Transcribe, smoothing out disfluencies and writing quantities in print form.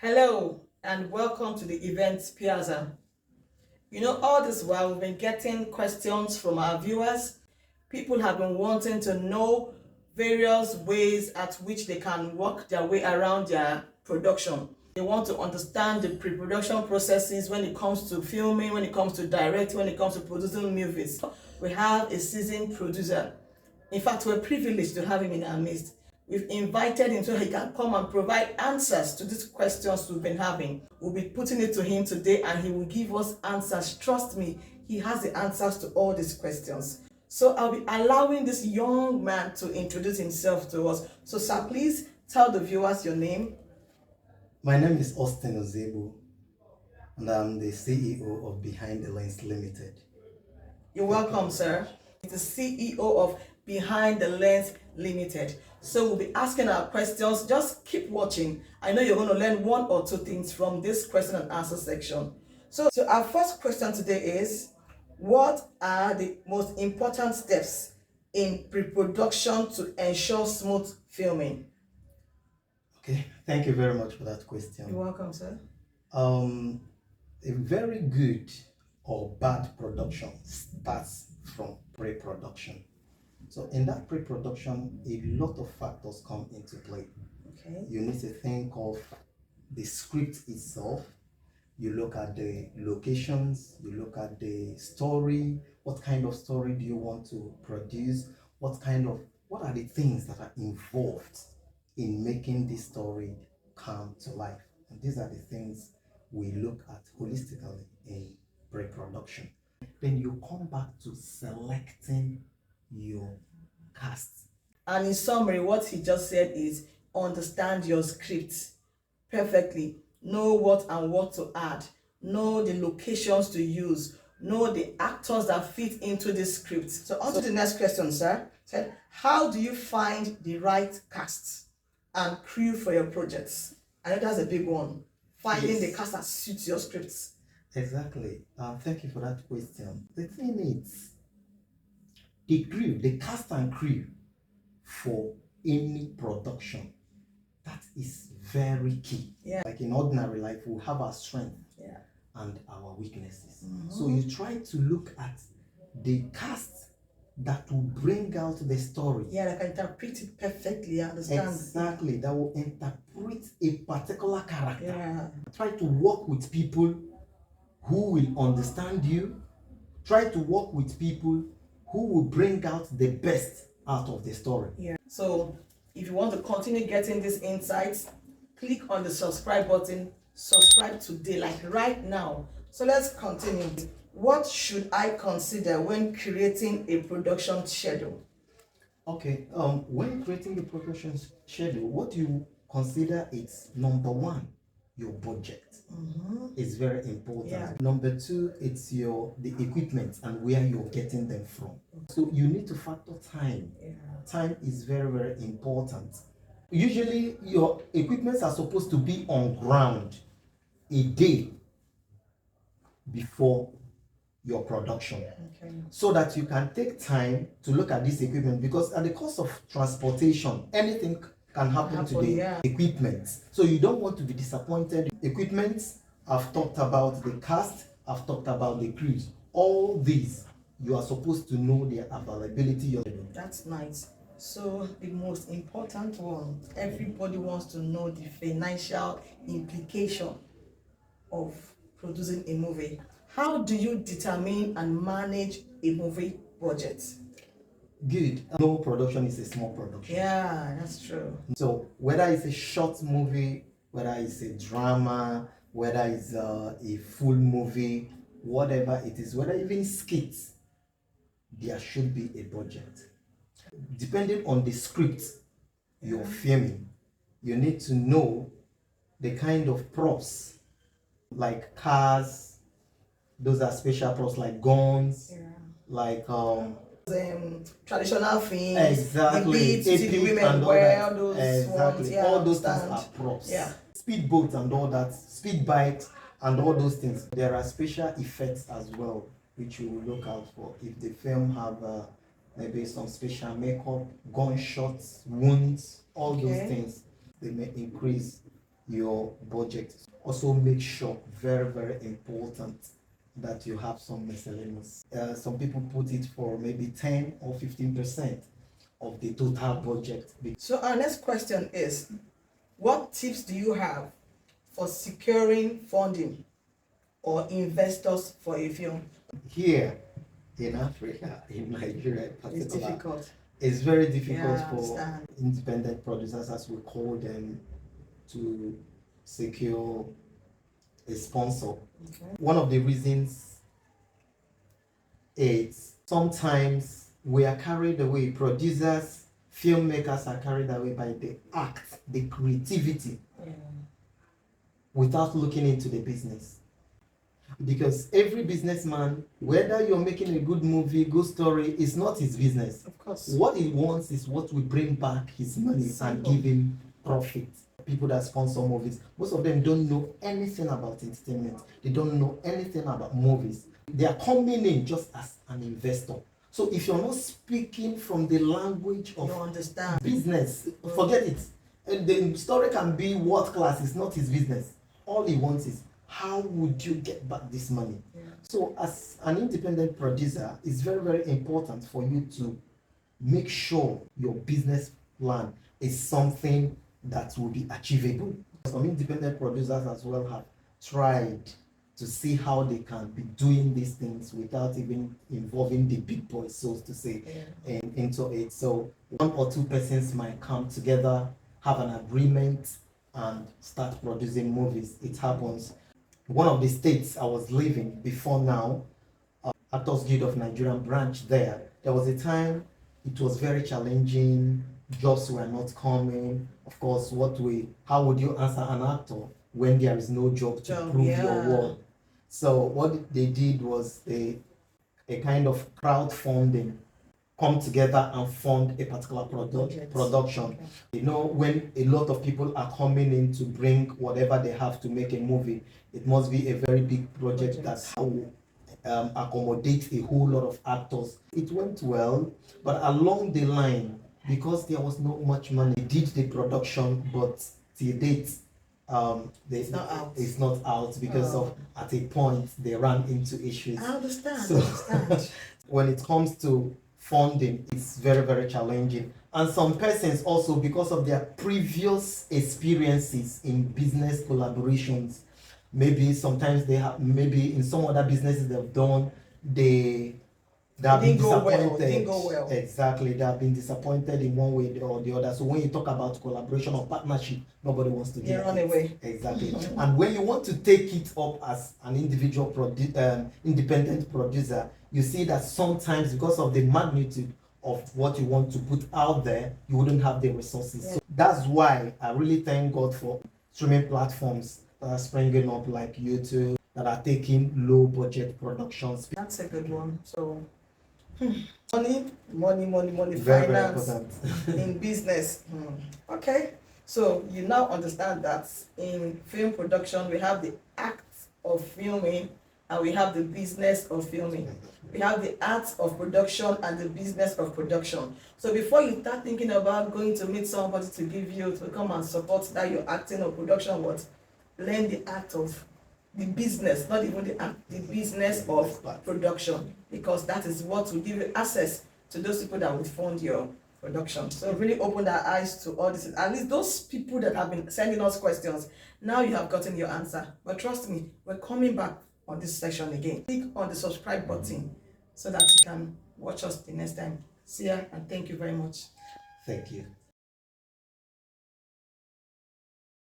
Hello and welcome to the event Piazza. All this while we've been getting questions from our viewers. People have been wanting to know various ways at which they can work their way around their production. They want to understand the pre-production processes when it comes to filming, when it comes to directing, when it comes to producing movies. We have a seasoned producer. In fact, we're privileged to have him in our midst. We've invited him so he can come and provide answers to these questions we've been having. We'll be putting it to him today and he will give us answers. Trust me, he has the answers to all these questions. So I'll be allowing this young man to introduce himself to us. So sir, please tell the viewers your name. My name is Austin Ozebo, and I'm the CEO of Behind the Lens Limited. You're welcome, sir. He's the CEO of Behind the Lens Limited. So we'll be asking our questions. Just keep watching. I know you're going to learn one or two things from this question and answer section. So our first question today is, what are the most important steps in pre-production to ensure smooth filming? Okay, thank you very much for that question. You're welcome, sir. A very good or bad production starts from pre-production. So in that pre-production, a lot of factors come into play. Okay. You need to think of the script itself. You look at the locations, you look at the story. What kind of story do you want to produce? What are the things that are involved in making this story come to life? And these are the things we look at holistically in pre-production. Then you come back to selecting your cast. And in summary, what he just said is understand your script perfectly. Know what and what to add. Know the locations to use. Know the actors that fit into the script. So on to the next question, sir. Said, how do you find the right cast and crew for your projects? I know that's a big one. Finding the cast that suits your scripts. Exactly. Thank you for that question. The thing is, the crew, the cast and crew for any production, that is very key. Yeah. Like in ordinary life, we have our strength and our weaknesses. So you try to look at the cast that will bring out the story. Yeah, that can interpret it perfectly, I understand. Exactly, that will interpret a particular character. Yeah. Try to work with people who will understand you. Try to work with people who will bring out the best out of the story. Yeah. So if you want to continue getting these insights, click on the subscribe button. Subscribe today, like right now. So let's continue. What should I consider when creating a production schedule? Okay, when creating a production schedule, what you consider is number one, your budget. It's very important. Yeah. Number two, it's the equipment and where you're getting them from. So you need to factor time. Yeah. Time is very, very important. Usually your equipments are supposed to be on ground a day before your production. Okay. So that you can take time to look at this equipment, because at the cost of transportation, anything can happen to the equipment. So you don't want to be disappointed. Equipment, I've talked about the cast, I've talked about the crews. All these, you are supposed to know their availability. That's nice. So the most important one, everybody wants to know the financial implication of producing a movie. How do you determine and manage a movie budget? Good. No production is a small production. Yeah, that's true. So whether it's a short movie, whether it's a drama, whether it's a full movie, whatever it is, whether even skits, there should be a budget. Depending on the script you're filming, you need to know the kind of props, like cars. Those are special props, like guns, like traditional things, exactly, the beads, the women wear those exactly ones, yeah, all those things are props. Yeah. Speedboats and all that, speed bikes and all those things. There are special effects as well, which you will look out for. If the film have maybe some special makeup, gunshots, wounds, all those things, they may increase your budget. Also make sure, very, very important, that you have some miscellaneous. Some people put it for maybe 10 or 15% of the total budget. So our next question is, what tips do you have for securing funding or investors for a film? Here in Africa, in Nigeria in particular, It's difficult. it's very difficult Yeah, I for understand. independent producers, as we call them, to secure a sponsor. Okay. One of the reasons is sometimes we are carried away, producers, filmmakers are carried away by the act, the creativity, Yeah. without looking into the business. Because every businessman, whether you're making a good movie, good story, is not his business. Of course. What he wants is what will bring back his money and Simple. give him profit. People that sponsor movies, most of them don't know anything about entertainment. They don't know anything about movies. They are coming in just as an investor. So if you're not speaking from the language You of understand. business, forget it. And the story can be world class, it's not his business. All he wants is, how would you get back this money? Yeah. So as an independent producer, it's very, very important for you to make sure your business plan is something that will be achievable. Some independent producers as well have tried to see how they can be doing these things without even involving the big boys, so to say, Yeah. into it. So one or two persons might come together, have an agreement, and start producing movies. It happens. One of the states I was living before now, Actors Guild of Nigerian branch there was a time it was very challenging, jobs were not coming. Of course, how would you answer an actor when there is no job to prove your worth? So what they did was a kind of crowdfunding, come together and fund a particular production. Okay. You know, when a lot of people are coming in to bring whatever they have to make a movie, it must be a very big project that will accommodate a whole lot of actors. It went well, but along the line, because there was not much money, they did the production, but till date, It's not out. it's not out because of, at a point, they ran into issues. I understand. So when it comes to funding, it's very, very challenging. And some persons also, because of their previous experiences in business collaborations, maybe sometimes they have, maybe in some other businesses they've done, they have been disappointed. It didn't go well. Exactly, they have been disappointed in one way or the other. So when you talk about collaboration or partnership, nobody wants to do You run away. Exactly. And when you want to take it up as an individual independent producer, you see that sometimes, because of the magnitude of what you want to put out there, you wouldn't have the resources. Yeah. So that's why I really thank God for streaming platforms that are springing up like YouTube, that are taking low budget productions. That's a good one. So money, Very, very finance important. in business. Okay. So you now understand that in film production we have the act of filming and we have the business of filming. We have the art of production and the business of production. So before you start thinking about going to meet somebody to give you to come and support that you're acting or production, learn the art of the business, not even the act, the business of production, because that is what will give you access to those people that will fund your production. So really open our eyes to all this. At least those people that have been sending us questions, now you have gotten your answer. But trust me, we're coming back on this session again. Click on the subscribe button so that you can watch us the next time. See ya, and thank you very much. Thank you.